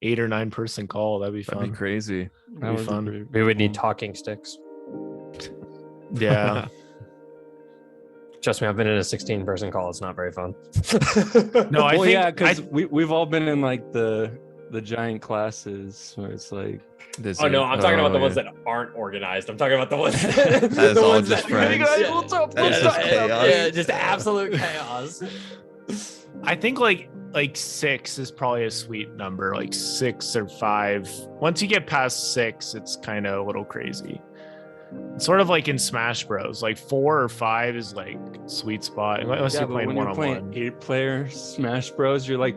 8 or 9 person call. That'd be fun. That'd be crazy. That'd be fun. We would need talking sticks. Yeah. Trust me, I've been in a 16 person call. It's not very fun. No, I think because we've all been in like the giant classes where it's like oh no, I'm talking about the ones that aren't organized. I'm talking about the ones that's all just friends. What's up? That's just chaos. Yeah, just absolute chaos. I think like 6 is probably a sweet number, like 6 or 5. Once you get past 6, it's kind of a little crazy. It's sort of like in Smash Bros. Like 4 or 5 is like sweet spot. Unless you're playing one-on-one. 8-player Smash Bros, you're like,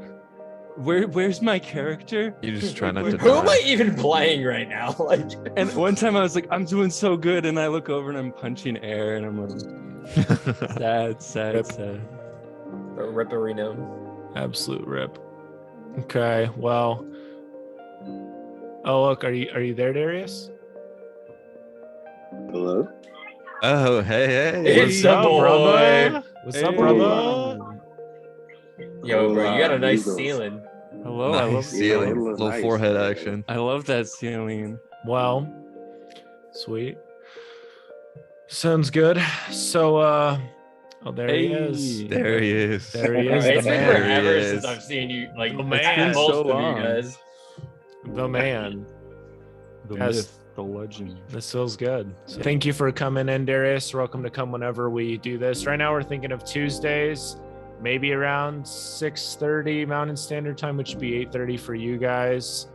where's my character? You just try not to. Who am I even playing right now? Like, and one time I was like, I'm doing so good, and I look over and I'm punching air, and I'm like, sad. Ripperino. Absolute rip. Okay, well. Oh look, are you there, Darrius? Hello. Oh, hey. What's up, brother? What's up, brother? Yo, bro, you got a nice ceiling. Hello, Nice I love ceiling. Yeah, Little nice. forehead action. I love that ceiling. Well, sweet. Sounds good. So, oh, there he is. There he is. There he is. It's The been man. forever There he since is. I've seen you. Like, The man. it's been So most of long. you guys. The man. The Yes. myth, the legend. This feels good. So thank you for coming in, Darrius. You're welcome to come whenever we do this. Right now, we're thinking of Tuesdays, maybe around 6:30 Mountain Standard Time, which would be 8:30 for you guys,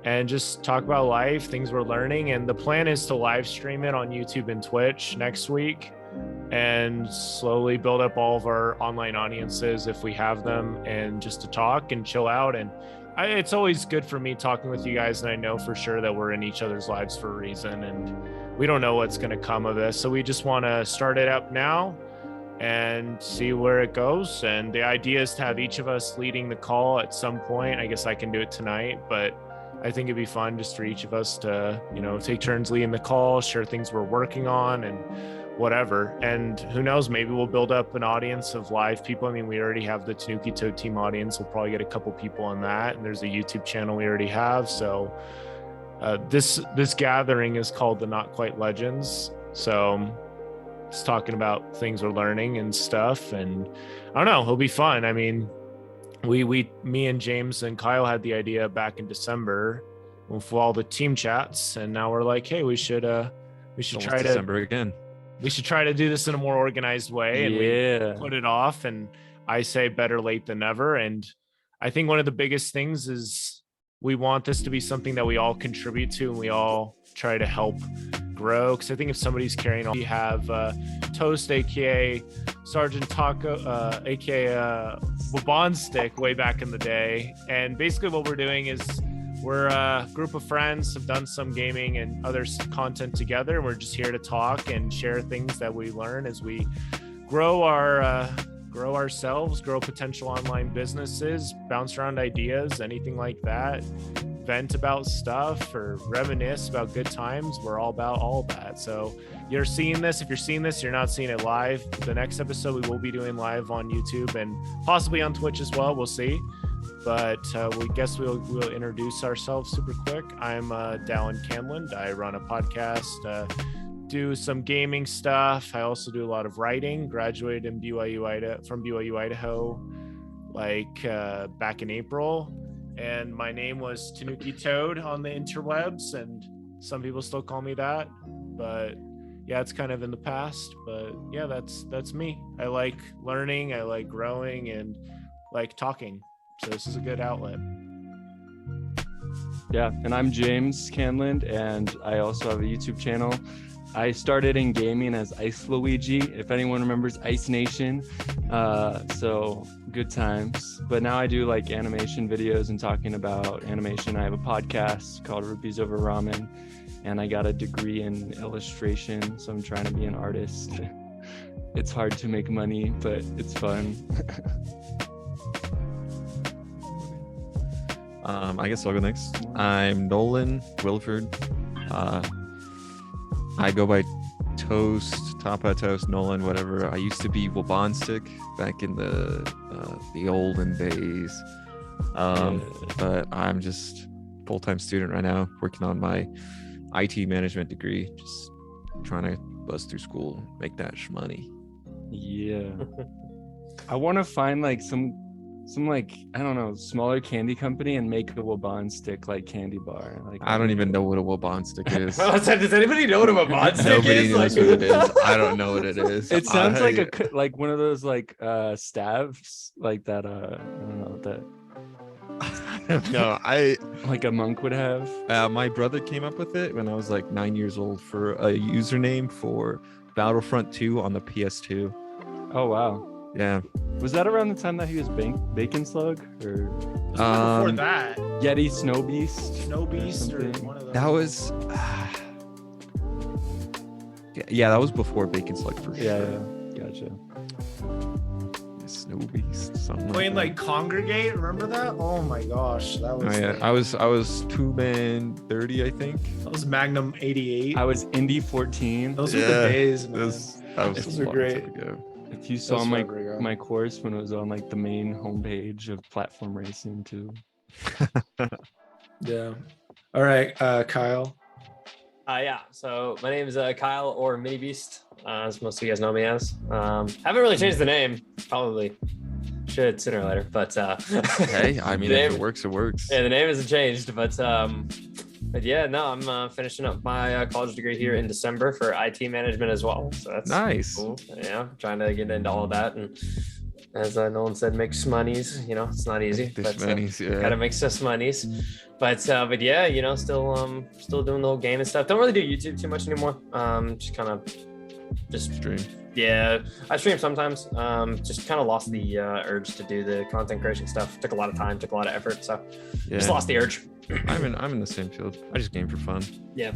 and just talk about life, things we're learning. And the plan is to live stream it on YouTube and Twitch next week, and slowly build up all of our online audiences if we have them, and just to talk and chill out. And it's always good for me talking with you guys, and I know for sure that we're in each other's lives for a reason, and we don't know what's going to come of this. So we just want to start it up now and see where it goes. And the idea is to have each of us leading the call at some point. I guess I can do it tonight, but I think it'd be fun just for each of us to, take turns leading the call, share things we're working on and whatever. And who knows, maybe we'll build up an audience of live people. I mean, we already have the Tanuki Toad team audience. We'll probably get a couple people on that. And there's a YouTube channel we already have. So this gathering is called the Not Quite Legends. So it's talking about things we're learning and stuff. And I don't know, it'll be fun. I mean, me and James and Kyle had the idea back in December with all the team chats. And now we're like, hey, we should try December again. We should try to do this in a more organized way, and we put it off. And I say better late than never. And I think one of the biggest things is we want this to be something that we all contribute to and we all try to help grow. Because I think if somebody's carrying on, we have Toast, aka Sergeant Taco, aka Wabonstick, way back in the day. And basically what we're doing is we're a group of friends, have done some gaming and other content together. We're just here to talk and share things that we learn as we grow ourselves, grow potential online businesses, bounce around ideas, anything like that, vent about stuff or reminisce about good times. We're all about all of that. So you're seeing this. If you're seeing this, you're not seeing it live. The next episode we will be doing live on YouTube and possibly on Twitch as well. We'll see. But we guess we'll introduce ourselves super quick. I'm Dallin Candland. I run a podcast, do some gaming stuff. I also do a lot of writing. Graduated in from BYU, Idaho, back in April. And my name was Tanuki Toad on the interwebs, and some people still call me that. But yeah, it's kind of in the past. But yeah, that's me. I like learning. I like growing and like talking. So this is a good outlet. Yeah, and I'm James Candland, and I also have a YouTube channel. I started in gaming as Ice Luigi, if anyone remembers Ice Nation. So good times. But now I do like animation videos and talking about animation. I have a podcast called Rupees Over Ramen, and I got a degree in illustration, so I'm trying to be an artist. It's hard to make money, but it's fun. I guess I'll go next. I'm Nolan Wilford. I go by Toast, Tapa Toast, Nolan, whatever. I used to be Wabonstick back in the olden days. But I'm just full-time student right now, working on my IT management degree, just trying to buzz through school, make that money. Yeah. I want to find like some like, I don't know, smaller candy company and make a Wabonstick like candy bar. Like I don't even know what a Wabonstick is. Does anybody know what a Wabonstick Nobody is? knows what it is. I don't know what it is. It sounds like one of those like staves like that I don't know that No, like a monk would have. My brother came up with it when I was like 9 years old for a username for Battlefront 2 on the PS2. Oh wow. Yeah. Was that around the time that he was Bacon Slug or Before that, Yeti Snow Beast? Snow Beast or something? one of those. That was yeah, that was before Bacon Slug for sure. Yeah, gotcha. Snow Beast, something Playing like like Congregate, remember that? Oh my gosh, that was that. Oh, yeah. I was 2-man 30, I think. that was Magnum 88. I was Indie 14. Those were the days, man. That was Those a are long great. time ago. If you saw That's my forever ago. my course when it was on like the main homepage of platform racing too. Yeah. All right, Kyle. Yeah, so my name is Kyle or Minibeast, as most of you guys know me as. Haven't really changed the name. Probably should sooner or later, but Hey, I mean, the if name- it works, it works. Yeah, the name hasn't changed, but yeah, no, I'm finishing up my college degree here in December for IT management as well. So that's Nice. cool. Yeah, trying to get into all of that, and as Nolan said, make some monies. You know, it's not easy, but gotta make some monies. But yeah, you know, still doing the whole game and stuff. Don't really do YouTube too much anymore. Just kind of Stream. yeah, I stream sometimes. Just kind of lost the urge to do the content creation stuff. Took a lot of time, took a lot of effort, so just Yeah. lost the urge. I'm in the same field. I just game for fun. Yeah.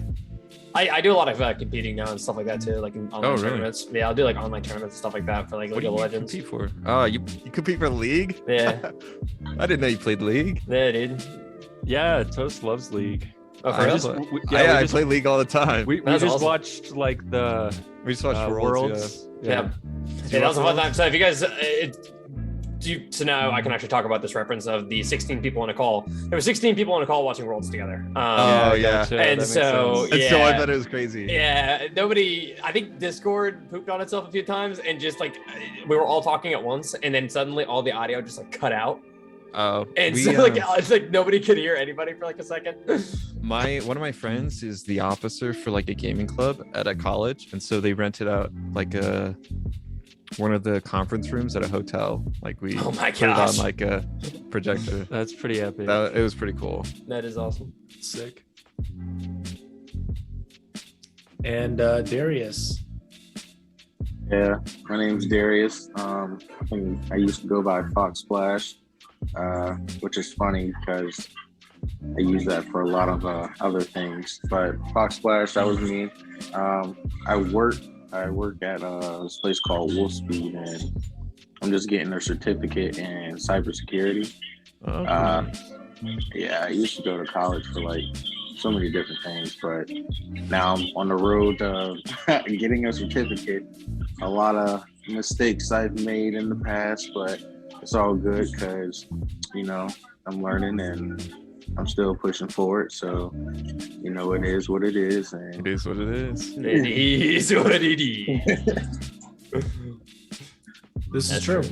I do a lot of competing now and stuff like that too, like in online really? tournaments. Yeah, I'll do like online tournaments and stuff like that for like What League do of you Legends. compete for? Oh, you compete for League? Yeah, I didn't know you played League. yeah, dude. Yeah, Toast loves League. Oh, for I real? just- we I just, play League all the time. we That's just awesome. watched like the We just watched Worlds. Yeah. Yeah, that was a fun time. So if you guys, so now I can actually talk about this reference of the 16 people in a call. There were 16 people in a call watching Worlds together. Oh, yeah. gotcha. And That makes so- sense. And so I yeah. bet it was crazy. Yeah, nobody. I think Discord pooped on itself a few times, and just like we were all talking at once, and then suddenly all the audio just like cut out, Oh, and we, so like it's like nobody could hear anybody for like a second. one of my friends is the officer for like a gaming club at a college, and so they rented out like one of the conference rooms at a hotel. Like we Oh my put it on gosh. like a projector. That's pretty epic. It was pretty cool. That is awesome. Sick. And Darius. Yeah, my name's Darrius. I used to go by Fox Splash, which is funny because I use that for a lot of other things. But Fox Splash, that was me. I work at this place called Wolfspeed, and I'm just getting their certificate in cybersecurity. Yeah, I used to go to college for like so many different things, but now I'm on the road to getting a certificate. A lot of mistakes I've made in the past, but it's all good because, you know, I'm learning and I'm still pushing forward. So, you know, it is what it is. And It is what it is. It is what it is. This is That's true.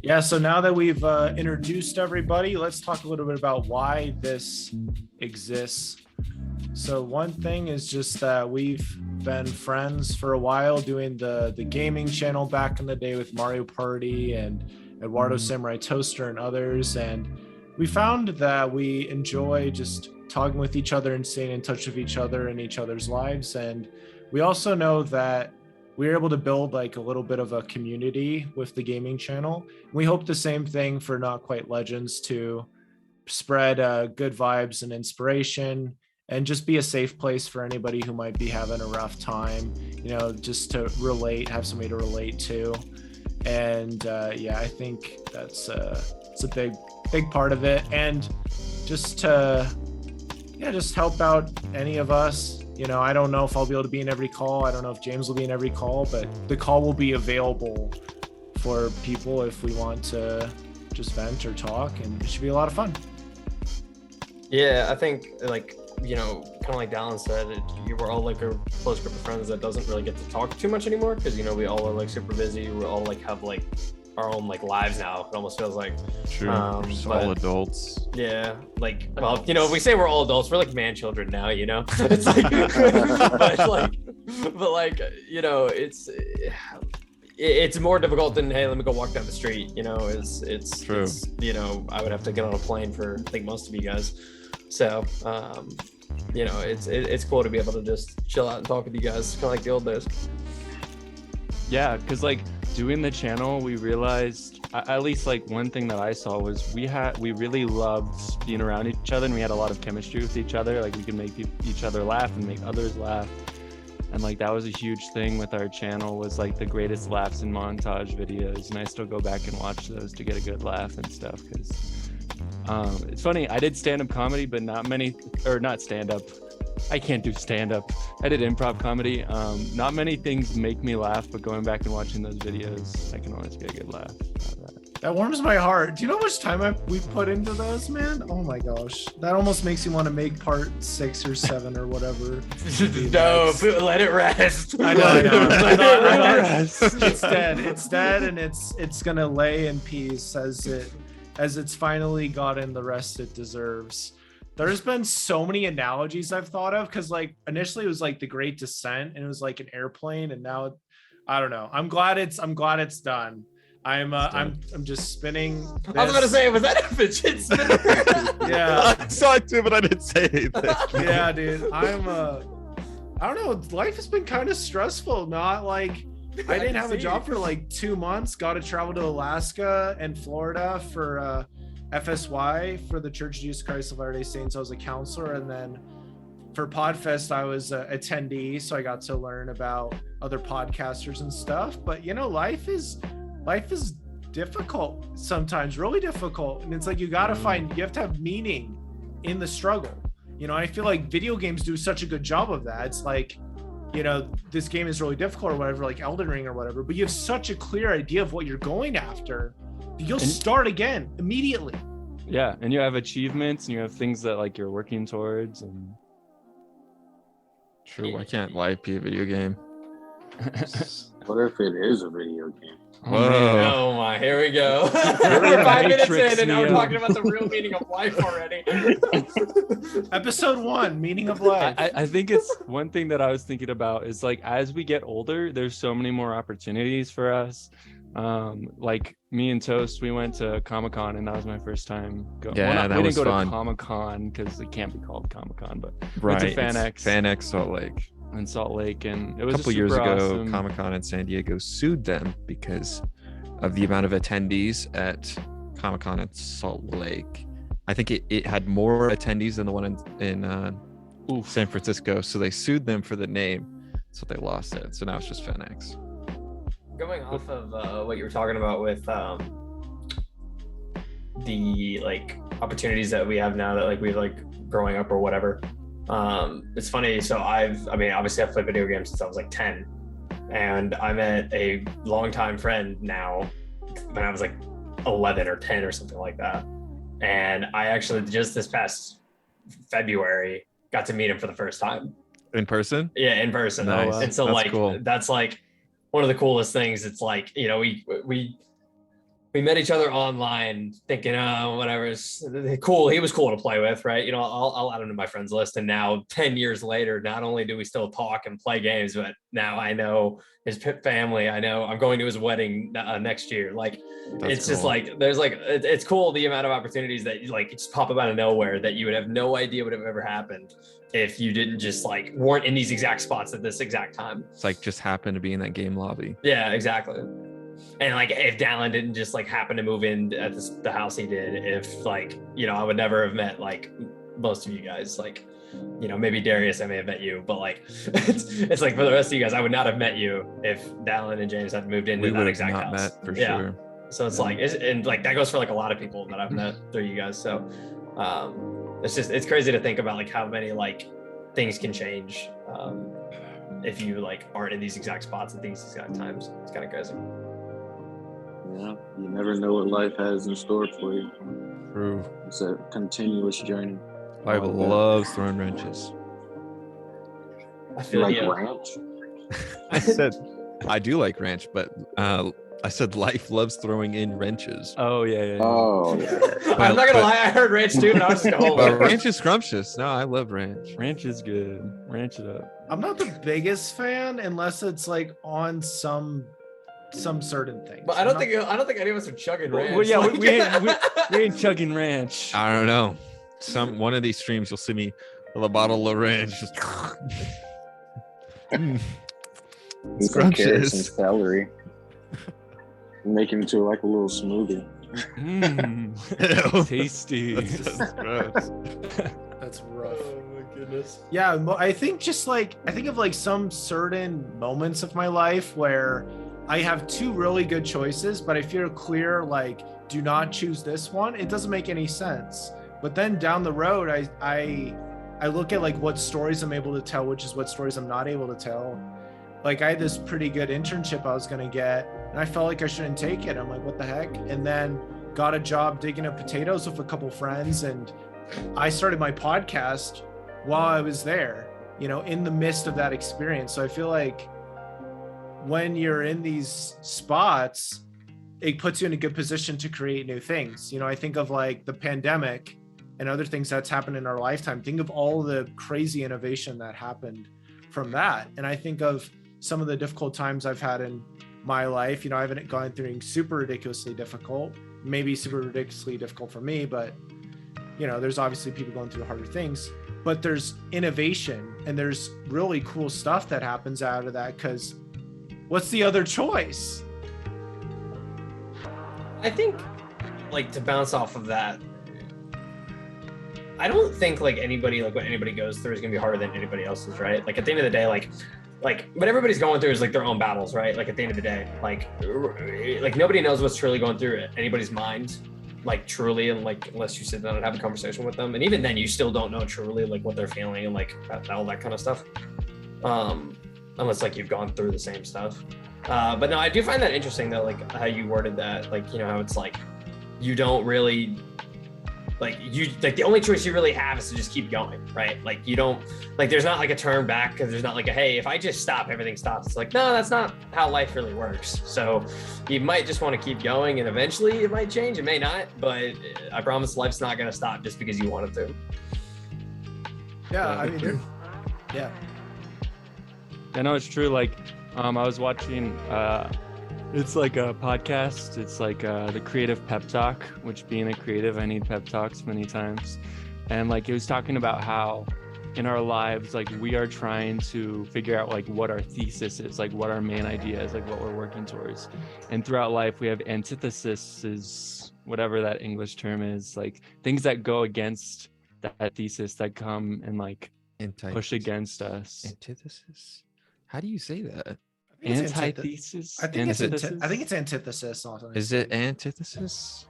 Yeah, so now that we've introduced everybody, let's talk a little bit about why this exists. So one thing is just that we've been friends for a while, doing the gaming channel back in the day with Mario Party and Eduardo Samurai Toaster and others. And we found that we enjoy just talking with each other and staying in touch with each other and each other's lives. And we also know that we were able to build like a little bit of a community with the gaming channel. We hope the same thing for Not Quite Legends, to spread good vibes and inspiration and just be a safe place for anybody who might be having a rough time, you know, just to relate, have somebody to relate to. And yeah, I think that's it's a big part of it. And just to just help out any of us. You know, I don't know if I'll be able to be in every call. I don't know if James will be in every call, but the call will be available for people if we want to just vent or talk, and it should be a lot of fun. Yeah, I think like, you know, kind of like Dallin said, you were all like a close group of friends that doesn't really get to talk too much anymore because, you know, we all are like super busy. We all like have like our own like lives now. It almost feels like. True. We're all adults. Yeah, like, well, you know, if we say we're all adults, we're like man children now, you know. It's like, but like, you know, it's more difficult than, hey, let me go walk down the street. You know, it's true. It's, you know, I would have to get on a plane for I think most of you guys. So, you know, it's cool to be able to just chill out and talk with you guys, kind of like the old days. Yeah, because like doing the channel, we realized, at least like one thing that I saw was we really loved being around each other, and we had a lot of chemistry with each other. Like we could make each other laugh and make others laugh. And like that was a huge thing with our channel, was like the greatest laughs in montage videos. And I still go back and watch those to get a good laugh and stuff, because it's funny, I did stand-up comedy, but not stand-up. I can't do stand-up. I did improv comedy. Not many things make me laugh, but going back and watching those videos, I can always get a good laugh out of that. That warms my heart. Do you know how much time we put into those, man? Oh my gosh. That almost makes you want to make part 6 or 7 or whatever. No, let it rest. I know. Let it rest. It's dead, and it's gonna lay in peace as it's finally gotten the rest it deserves. There's been so many analogies I've thought of, because like initially it was like the Great Descent, and it was like an airplane, and now I don't know. I'm glad it's done. I'm just spinning this. I was about to say, was that a fidget spinner? Yeah. I saw it too, but I didn't say anything. Yeah, dude. I don't know. Life has been kind of stressful. Not like I didn't have a job for like 2 months. Got to travel to Alaska and Florida for FSY for the Church of Jesus Christ of Latter-day Saints. I was a counselor, and then for Podfest I was an attendee, so I got to learn about other podcasters and stuff. But you know, life is difficult sometimes, really difficult, and it's like you have to have meaning in the struggle. You know, I feel like video games do such a good job of that. It's like, you know, this game is really difficult or whatever, like Elden Ring or whatever, but you have such a clear idea of what you're going after. You'll start again immediately. Yeah, and you have achievements, and you have things that like you're working towards. And true, I can't life be a video game. What if it is a video game? Oh my, here we go. 5 minutes in, and now we're talking about the real meaning of life already. Episode 1, meaning of life. I think it's one thing that I was thinking about is like, as we get older, there's so many more opportunities for us. Like me and Toast, we went to Comic-Con, and that was my first time going. Yeah, we didn't go fun. to Comic-Con because it can't be called Comic-Con, but right, went to FanX Salt Lake. In Salt Lake, and it was a couple years ago. awesome. Comic-Con in San Diego sued them because of the amount of attendees at Comic-Con at Salt Lake. I think it had more attendees than the one in San Francisco, so they sued them for the name, so they lost it. So now it's just FanX. Going off of what you were talking about with the like opportunities that we have now, that like we've like growing up or whatever. It's funny. So obviously I've played video games since I was like 10, and I met a longtime friend now when I was like 11 or 10 or something like that. And I actually just this past February got to meet him for the first time. In person? Yeah, in person. Nice. And so that's like cool. That's like one of the coolest things. It's like, you know, we met each other online thinking, oh, whatever, it's cool. He was cool to play with, right? You know, I'll add him to my friends list. And now 10 years later, not only do we still talk and play games, but now I know his family. I know I'm going to his wedding next year. Like, That's it's cool. just like, there's like, it's cool the amount of opportunities that like just pop up out of nowhere that you would have no idea would have ever happened if you didn't just like weren't in these exact spots at this exact time. It's like just happened to be in that game lobby. Yeah, exactly. And like, if Dallin didn't just like happen to move in at the house he did, if like, you know, I would never have met like most of you guys. Like, you know, maybe Darrius, I may have met you, but like, it's like for the rest of you guys, I would not have met you if Dallin and James had moved into that exact house. Met for sure. So it's like, and like that goes for like a lot of people that I've met through you guys. So it's crazy to think about like how many like things can change if you like aren't in these exact spots at these exact times. It's kind of crazy. Yeah, you never know what life has in store for you. True. It's a continuous journey. Life loves throwing wrenches. I feel like you. ranch. I said I do like ranch, but I said life loves throwing in wrenches. Oh yeah. Oh, I'm not gonna lie, I heard ranch too, and I was just going. But ranch is scrumptious. No, I love ranch. Ranch is good. Ranch it up. I'm not the biggest fan unless it's like on some certain things. But I don't think any of us are chugging ranch. Well, yeah, we ain't chugging ranch. I don't know. One of these streams you'll see me with a bottle of ranch. Just Eat some carrots and celery. Make it into like a little smoothie. Tasty. That's just gross. That's rough. Oh my goodness. Yeah, I think of like some certain moments of my life where I have two really good choices, but I feel clear, like, do not choose this one. It doesn't make any sense. But then down the road, I look at like what stories I'm able to tell, which is what stories I'm not able to tell. Like I had this pretty good internship I was going to get, and I felt like I shouldn't take it. I'm like, what the heck? And then got a job digging up potatoes with a couple friends. And I started my podcast while I was there, in the midst of that experience. So I feel like when you're in these spots, it puts you in a good position to create new things. I think of like the pandemic and other things that's happened in our lifetime. Think of all the crazy innovation that happened from that. And I think of some of the difficult times I've had in my life. I haven't gone through anything super ridiculously difficult, maybe super ridiculously difficult for me, but there's obviously people going through harder things, but there's innovation and there's really cool stuff that happens out of that. Because what's the other choice? I think, like, to bounce off of that, I don't think like anybody, like what anybody goes through is gonna be harder than anybody else's, right? Like at the end of the day, like what everybody's going through is like their own battles, right? Like at the end of the day, like nobody knows what's truly going through anybody's mind, like truly, and like unless you sit down and have a conversation with them, and even then you still don't know truly like what they're feeling and like all that kind of stuff, unless like you've gone through the same stuff. But no, I do find that interesting though, like how you worded that, like how it's like you don't really the only choice you really have is to just keep going, right? Like you don't, like there's not like a turn back, because there's not like a, hey, if I just stop, everything stops. It's like, no, that's not how life really works. So you might just want to keep going, and eventually it might change, it may not, but I promise life's not going to stop just because you want it to. Yeah, I mean, yeah. I know it's true. Like I was watching it's like a podcast. It's like the Creative Pep Talk, which being a creative, I need pep talks many times. And like it was talking about how in our lives, like we are trying to figure out like what our thesis is, like what our main idea is, like what we're working towards. And throughout life, we have antitheses, whatever that English term is, like things that go against that thesis, that come and like push against us. Antithesis? How do you say that? Antithesis? I think it's antithesis. Also. Is it antithesis?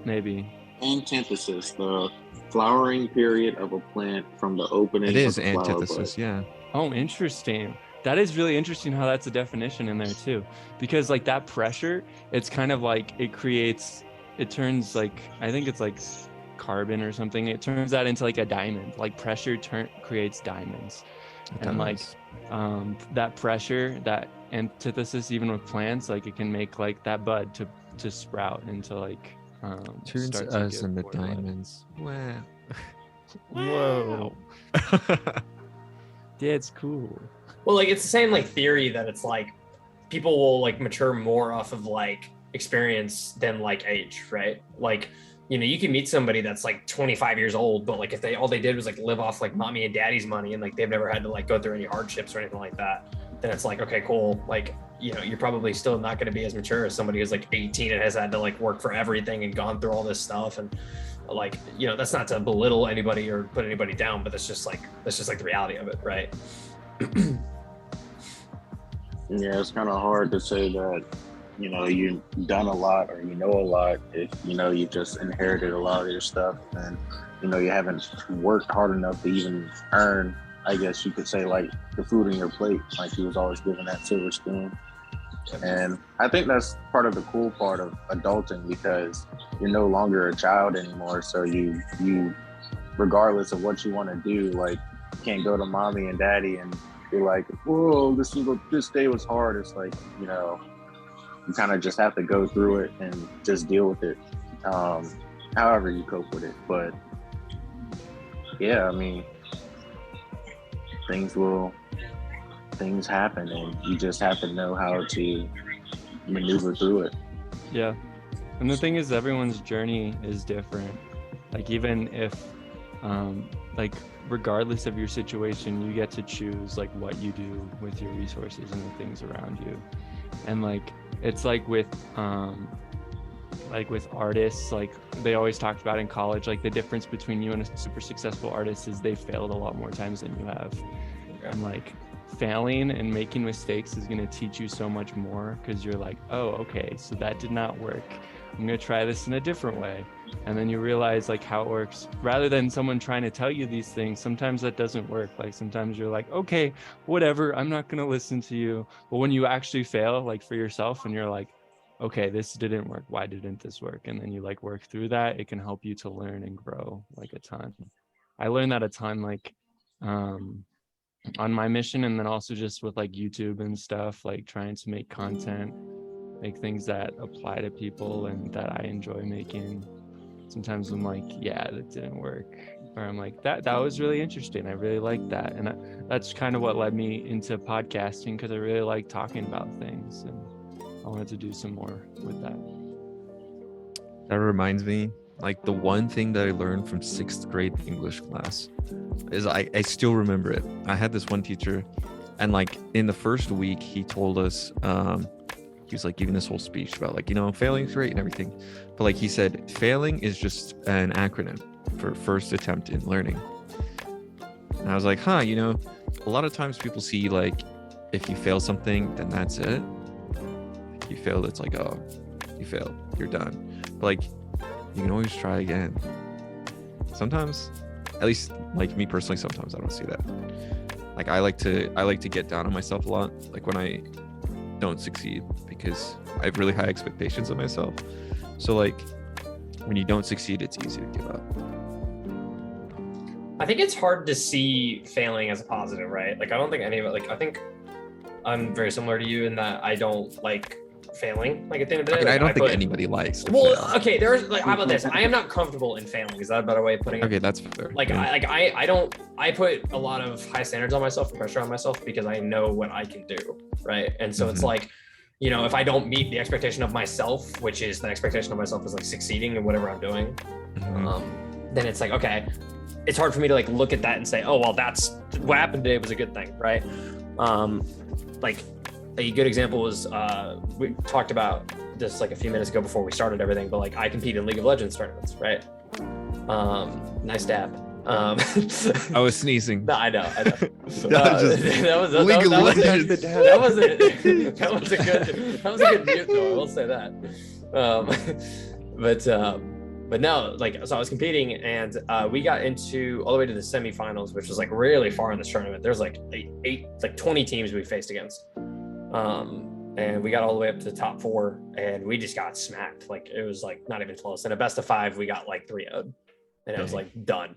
Maybe. Antithesis, the flowering period of a plant from the opening. It is antithesis, yeah. Oh, interesting. That is really interesting how that's a definition in there too. Because like that pressure, it's kind of like it turns like, I think it's like carbon or something. It turns that into like a diamond. Like pressure creates diamonds. And like that pressure, that antithesis, even with plants, like it can make like that bud to sprout into like turns us into diamonds. Wow. Whoa. Yeah, it's cool. Well, like it's the same like theory that it's like people will like mature more off of like experience than like age, right? Like you can meet somebody that's like 25 years old, but like if all they did was like live off like mommy and daddy's money, and like they've never had to like go through any hardships or anything like that, then it's like, okay, cool. Like, you're probably still not going to be as mature as somebody who's like 18 and has had to like work for everything and gone through all this stuff. And like, that's not to belittle anybody or put anybody down, but that's just like the reality of it. Right. Yeah. It's kind of hard to say that, you've done a lot or a lot if you just inherited a lot of your stuff, and you haven't worked hard enough to even earn, I guess you could say, like the food on your plate. Like you was always given that silver spoon. And I think that's part of the cool part of adulting, because you're no longer a child anymore. So you regardless of what you want to do, like, you can't go to mommy and daddy and be like, whoa, this day was hard. It's like, you know, you kind of just have to go through it and just deal with it, however you cope with it. But yeah, I mean, things happen, and you just have to know how to maneuver through it. Yeah. And the thing is, everyone's journey is different. Like, even if, like, regardless of your situation, you get to choose like what you do with your resources and the things around you. And like, it's like with artists, like they always talked about in college, like the difference between you and a super successful artist is they failed a lot more times than you have. Okay. And like, failing and making mistakes is going to teach you so much more, because you're like, oh, okay, so that did not work. I'm going to try this in a different way. And then you realize like how it works, rather than someone trying to tell you these things. Sometimes that doesn't work. Like, sometimes you're like, okay, whatever, I'm not going to listen to you. But when you actually fail, like for yourself, and you're like, okay, this didn't work, why didn't this work? And then you like work through that, it can help you to learn and grow like a ton. I learned that a ton, like on my mission, and then also just with like YouTube and stuff, like trying to make content, make things that apply to people and that I enjoy making. Sometimes I'm like, yeah, that didn't work, or I'm like, that was really interesting, I really like that. And that's kind of what led me into podcasting, because I really like talking about things, and I wanted to do some more with that. That reminds me, like, the one thing that I learned from 6th grade English class is I still remember it. I had this one teacher, and like in the first week he told us, he was like giving this whole speech about like, you know, failing is great and everything, but like he said, failing is just an acronym for first attempt in learning. And I was like, you know, a lot of times people see like, if you fail something, then that's it. If you failed, it's like, oh, you failed, you're done. But like, you can always try again. Sometimes, at least like me personally, sometimes I don't see that. Like, I like to get down on myself a lot, like when I don't succeed, because I have really high expectations of myself. So like, when you don't succeed, it's easy to give up. I think it's hard to see failing as a positive, right? Like, I don't think any of it, like, I think I'm very similar to you in that I don't like failing. Like, at the end of the day, I mean, like, I don't think anybody likes to fail. Okay, there's like, how about this? I am not comfortable in failing. Is that a better way of putting it? Okay, that's fair. Like, yeah. I put a lot of high standards on myself and pressure on myself, because I know what I can do, right? And so it's like, you know, if I don't meet the expectation of myself, which is the expectation of myself is like succeeding in whatever I'm doing, then it's like, okay, it's hard for me to like look at that and say, oh, well, that's what happened today was a good thing, right? Like, a good example was, we talked about this like a few minutes ago before we started everything, but like, I compete in League of Legends tournaments, right? Nice dab. I was sneezing. No, I know. That was a good mute though, I will say that. But no, like, so I was competing, and we got into all the way to the semifinals, which was like really far in this tournament. There's like 20 teams we faced against. And we got all the way up to the top 4, and we just got smacked. Like, it was like not even close. In a best of 5, we got like 3-0, and it was like done.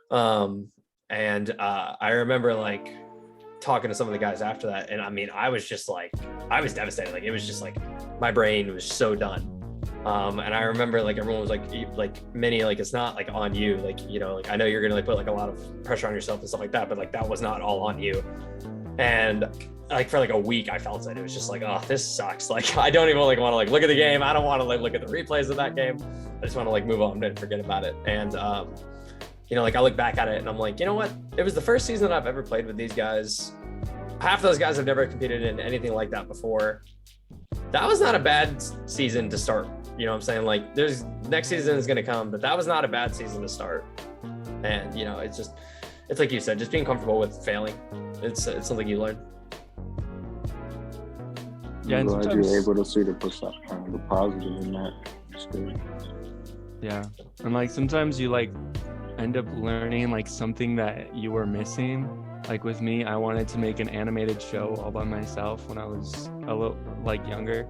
And I remember like talking to some of the guys after that, and I mean, I was devastated. Like, it was just like, my brain was so done. And I remember like everyone was like Minnie, like, it's not like on you, like, you know, like, I know you're gonna like put like a lot of pressure on yourself and stuff like that, but like, that was not all on you. And like, for like a week, I felt it. It was just like, oh, this sucks. Like, I don't even like want to like look at the game. I don't want to like look at the replays of that game. I just want to like move on and forget about it. And you know, like, I look back at it and I'm like, you know what? It was the first season that I've ever played with these guys. Half of those guys have never competed in anything like that before. That was not a bad season to start. You know what I'm saying? Like, there's next season is going to come, but that was not a bad season to start. And, you know, it's like you said, just being comfortable with failing. It's something you learn. Yeah, I'm glad you're able to see the positive in that. It's good. Yeah. And like, sometimes you like end up learning like something that you were missing, Like with me, I wanted to make an animated show all by myself when I was a little like younger.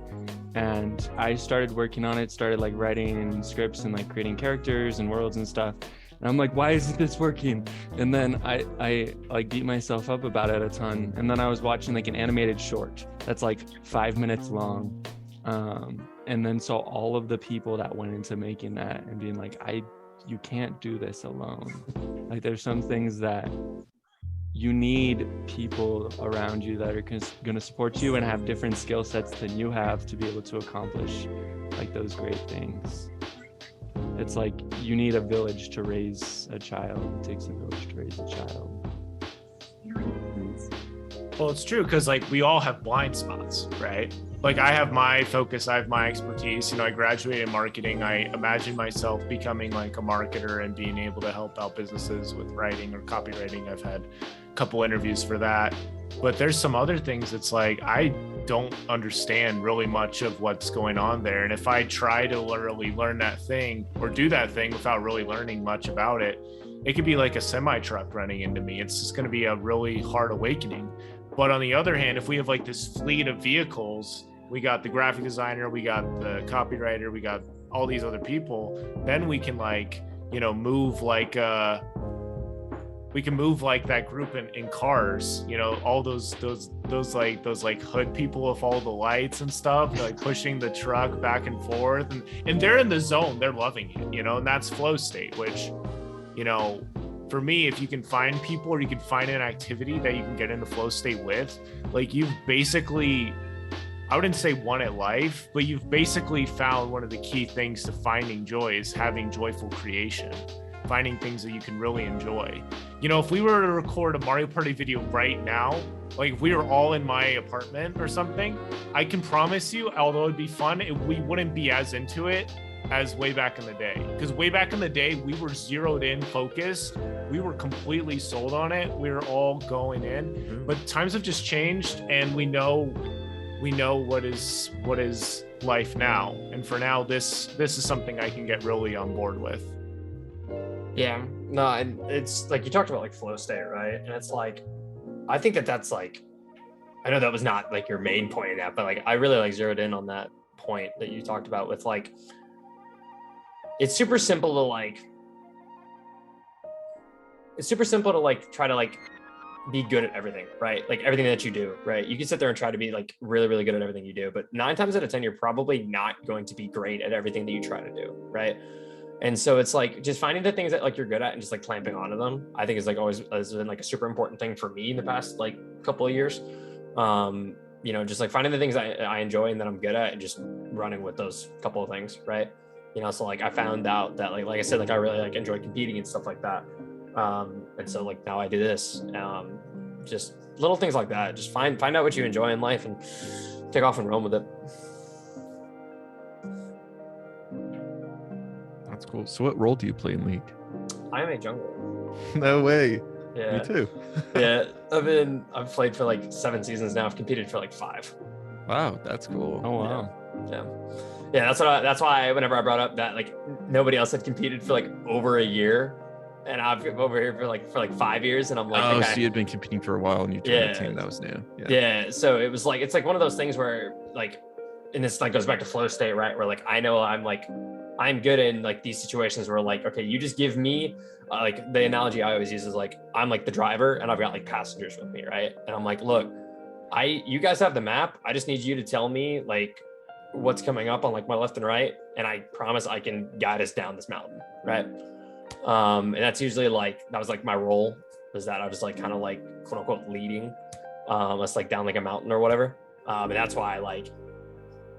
And I started working on it, started like writing scripts and like creating characters and worlds and stuff. And I'm like, why isn't this working? And then I like beat myself up about it a ton. And then I was watching like an animated short that's like 5 minutes long. And then saw all of the people that went into making that and being like, you can't do this alone. Like there's some things that you need people around you that are going to support you and have different skill sets than you have to be able to accomplish like those great things. It's like you need a village to raise a child. It takes a village to raise a child. Well, it's true, because like we all have blind spots, right? Like I have my focus, I have my expertise. You know, I graduated in marketing. I imagine myself becoming like a marketer and being able to help out businesses with writing or copywriting. I've had a couple interviews for that. But there's some other things that's like I don't understand really much of what's going on there. And if I try to literally learn that thing or do that thing without really learning much about it, it could be like a semi truck running into me. It's just going to be a really hard awakening. But on the other hand, if we have like this fleet of vehicles, we got the graphic designer, we got the copywriter, we got all these other people, then we can like, you know, move like we can move like that group in cars, you know, all those hood people with all the lights and stuff, like pushing the truck back and forth, and they're in the zone, they're loving it, you know, and that's flow state, which, you know, for me, if you can find people or you can find an activity that you can get into flow state with, like you've basically, I wouldn't say won at life, but you've basically found one of the key things to finding joy is having joyful creation, finding things that you can really enjoy. You know, if we were to record a Mario Party video right now, like if we were all in my apartment or something, I can promise you, although it'd be fun, we wouldn't be as into it as way back in the day. Because way back in the day, we were zeroed in, focused. We were completely sold on it. We were all going in. But times have just changed, and we know what is life now. And for now, this is something I can get really on board with. Yeah, no, and it's like you talked about like flow state, right? And it's like, I think that's like, I know that was not like your main point in that, but like I really like zeroed in on that point that you talked about with like, it's super simple to try to like be good at everything, right? Like everything that you do, right? You can sit there and try to be like really, really good at everything you do, but 9 times out of 10, you're probably not going to be great at everything that you try to do, right? And so it's like just finding the things that like you're good at and just like clamping onto them, I think is like always has been like a super important thing for me in the past like couple of years. You know, just like finding the things I enjoy and that I'm good at and just running with those couple of things, right? You know, so like I found out that like I said, like I really like enjoy competing and stuff like that. And so like now I do this, just little things like that. Just find out what you enjoy in life and take off and run with it. That's cool. So what role do you play in League? I am a jungler. No way. Yeah. Me too. Yeah. I've played for like 7 seasons now. I've competed for like 5. Wow, that's cool. Oh wow. Yeah. That's why whenever I brought up that like nobody else had competed for like over a year, and I've been over here for like 5 years, and I'm like, okay. So you had been competing for a while, and you joined a team that was new. Yeah. So it was like, it's like one of those things where like, and this like goes back to flow state, right? Where like I know I'm good in like these situations where like, okay, you just give me like the analogy I always use is like, I'm like the driver and I've got like passengers with me, right? And I'm like, look, you guys have the map. I just need you to tell me like what's coming up on like my left and right, and I promise I can guide us down this mountain, right? And that's usually like, that was like my role, was that I was like kind of like quote unquote leading us like down like a mountain or whatever. And that's why like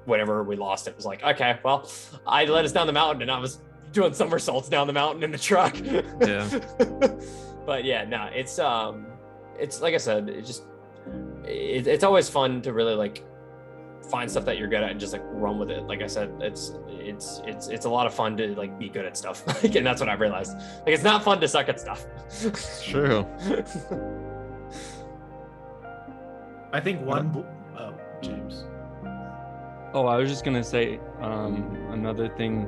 whenever we lost, it was like, okay, well, I led us down the mountain and I was doing somersaults down the mountain in the truck. Yeah. But yeah, no, it's like I said, it's always fun to really like find stuff that you're good at and just like run with it. Like I said, it's a lot of fun to like be good at stuff. Like, and that's what I've realized. Like, it's not fun to suck at stuff. True. I think James. Oh, I was just gonna say another thing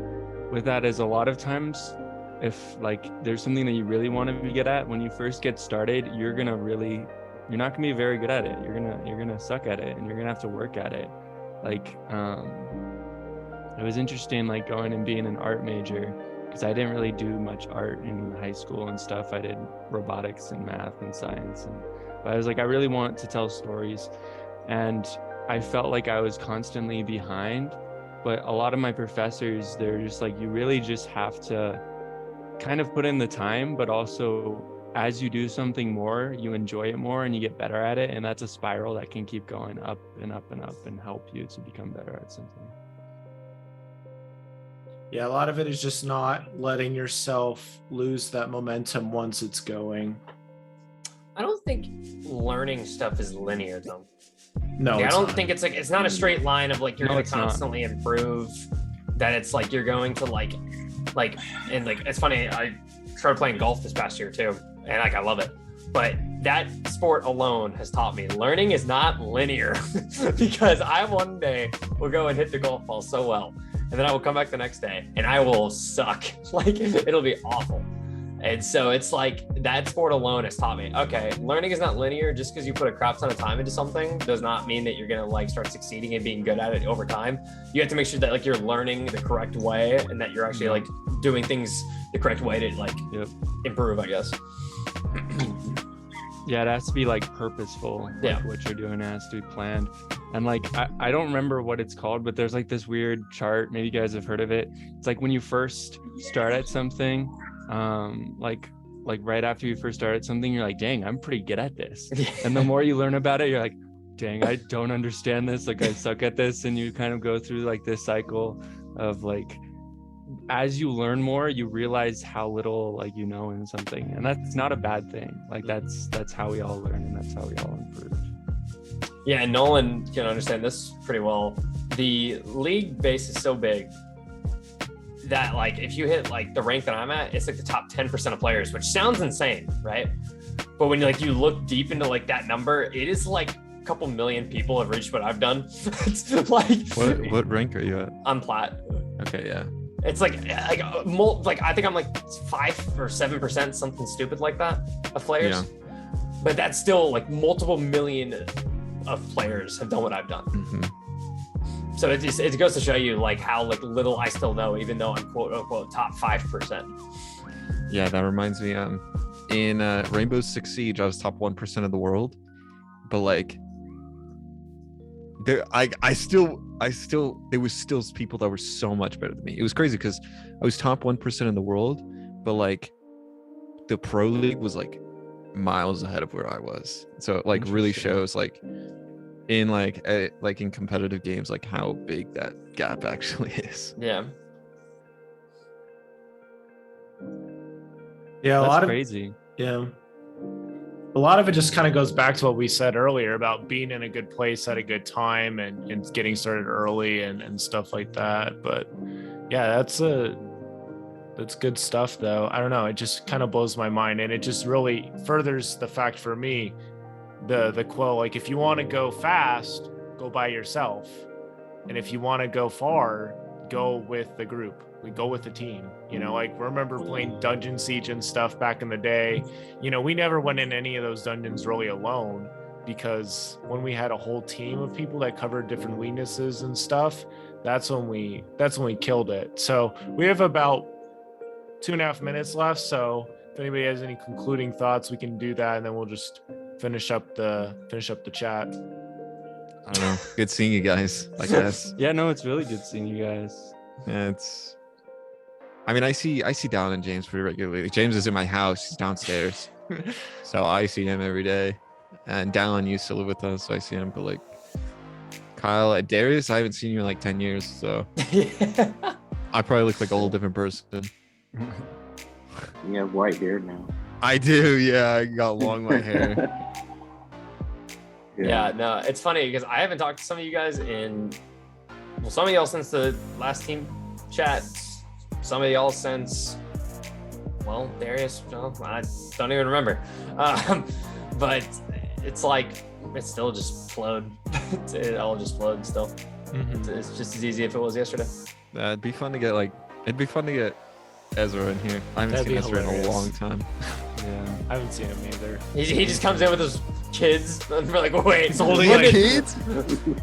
with that is a lot of times if like there's something that you really want to be good at, when you first get started, you're not gonna be very good at it. You're gonna suck at it, and you're gonna have to work at it. Like it was interesting, like going and being an art major, because I didn't really do much art in high school and stuff. I did robotics and math and science, but I was like, I really want to tell stories, and I felt like I was constantly behind. But a lot of my professors, they're just like, you really just have to kind of put in the time, but also as you do something more, you enjoy it more and you get better at it. And that's a spiral that can keep going up and up and up and help you to become better at something. Yeah, a lot of it is just not letting yourself lose that momentum once it's going. I don't think learning stuff is linear though. No, I don't think it's like, it's not a straight line of like, you're going to constantly improve, that it's like, you're going to like, and like, it's funny, I started playing golf this past year too. And like, I love it. But that sport alone has taught me learning is not linear because I one day will go and hit the golf ball so well. And then I will come back the next day and I will suck. Like it'll be awful. And so it's like that sport alone has taught me, okay, learning is not linear. Just because you put a crap ton of time into something does not mean that you're going to like start succeeding and being good at it over time. You have to make sure that like you're learning the correct way and that you're actually like doing things the correct way to like improve, I guess. Yeah, it has to be like purposeful. Like what you're doing has to be planned. And like, I don't remember what it's called, but there's like this weird chart. Maybe you guys have heard of it. It's like when you first start at something, like right after you first started something, you're like, dang, I'm pretty good at this. And the more you learn about it, you're like, dang, I don't understand this. Like I suck at this. And you kind of go through like this cycle of like, as you learn more, you realize how little like you know in something, and that's not a bad thing. Like that's how we all learn, and that's how we all improve. Yeah, and Nolan can understand this pretty well. The league base is so big that like if you hit like the rank that I'm at, it's like the top 10% of players, which sounds insane, right? But when you look deep into like that number, it is like a couple million people have reached what I've done. It's like what rank are you at? I'm plat. Okay, yeah. It's like I think I'm like 5 or 7%, something stupid like that of players. Yeah. But that's still like multiple million of players have done what I've done. Mm-hmm. So it goes to show you like how like little I still know, even though I'm quote unquote top 5%. Yeah, that reminds me. In Rainbow Six Siege, I was top 1% of the world, but like there was still people that were so much better than me. It was crazy because I was top 1% in the world, but like the pro league was like miles ahead of where I was. So it like really shows like in in competitive games like how big that gap actually is. Yeah. Yeah, that's crazy. Yeah. A lot of it just kind of goes back to what we said earlier about being in a good place at a good time and getting started early and stuff like that. But yeah, that's good stuff though. I don't know. It just kind of blows my mind. And it just really furthers the fact for me, the quote, like if you want to go fast, go by yourself. And if you want to go far, go with the group. We go with the team, like remember playing Dungeon Siege and stuff back in the day. We never went in any of those dungeons really alone, because when we had a whole team of people that covered different weaknesses and stuff, that's when we killed it. So we have about 2.5 minutes left. So if anybody has any concluding thoughts, we can do that, and then we'll just finish up the chat. I don't know. Good seeing you guys, I guess. Yeah, no, it's really good seeing you guys. Yeah, I see Dallin and James pretty regularly. James is in my house, he's downstairs. So I see him every day. And Dallin used to live with us, so I see him. But like Kyle, Darrius, I haven't seen you in like 10 years, so I probably look like a whole different person. You have white hair now. I do, yeah. I got long white hair. Yeah, no, it's funny because I haven't talked to some of you guys some of y'all since the last team chat. Some of y'all since, Darrius, I don't even remember. But it's like, it's still just flowed. It all just flowed still. Mm-hmm. It's just as easy if it was yesterday. It'd be fun to get Ezra in here. I haven't seen Ezra in a long time. Yeah. I haven't seen him either. He just comes in with his kids, and we're like, wait, He's holding like kids?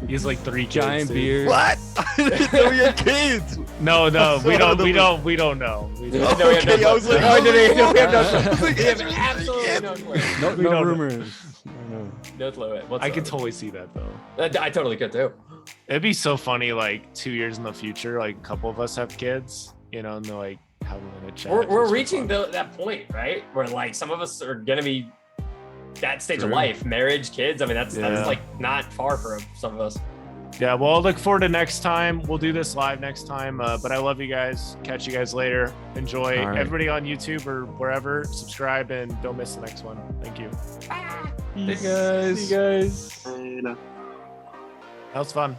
He's like 3 kids. Giant dude. beard. What? I didn't know you had kids. No, we don't know. We don't Okay, know. I was like, we have no like, We have Ezra's absolutely no clue. No don't- rumors. No. No clue. I could totally see that though. I totally could too. It'd be so funny, like 2 years in the future, like a couple of us have kids, and they're like having a chat. We're reaching that point, right? Where like some of us are gonna be that stage of life, marriage, kids. I mean, that's like not far for some of us. Yeah, well, I'll look forward to next time. We'll do this live next time. But I love you guys. Catch you guys later. Enjoy. All right. Everybody on YouTube or wherever, subscribe and don't miss the next one. Thank you. See you guys. Later. That was fun.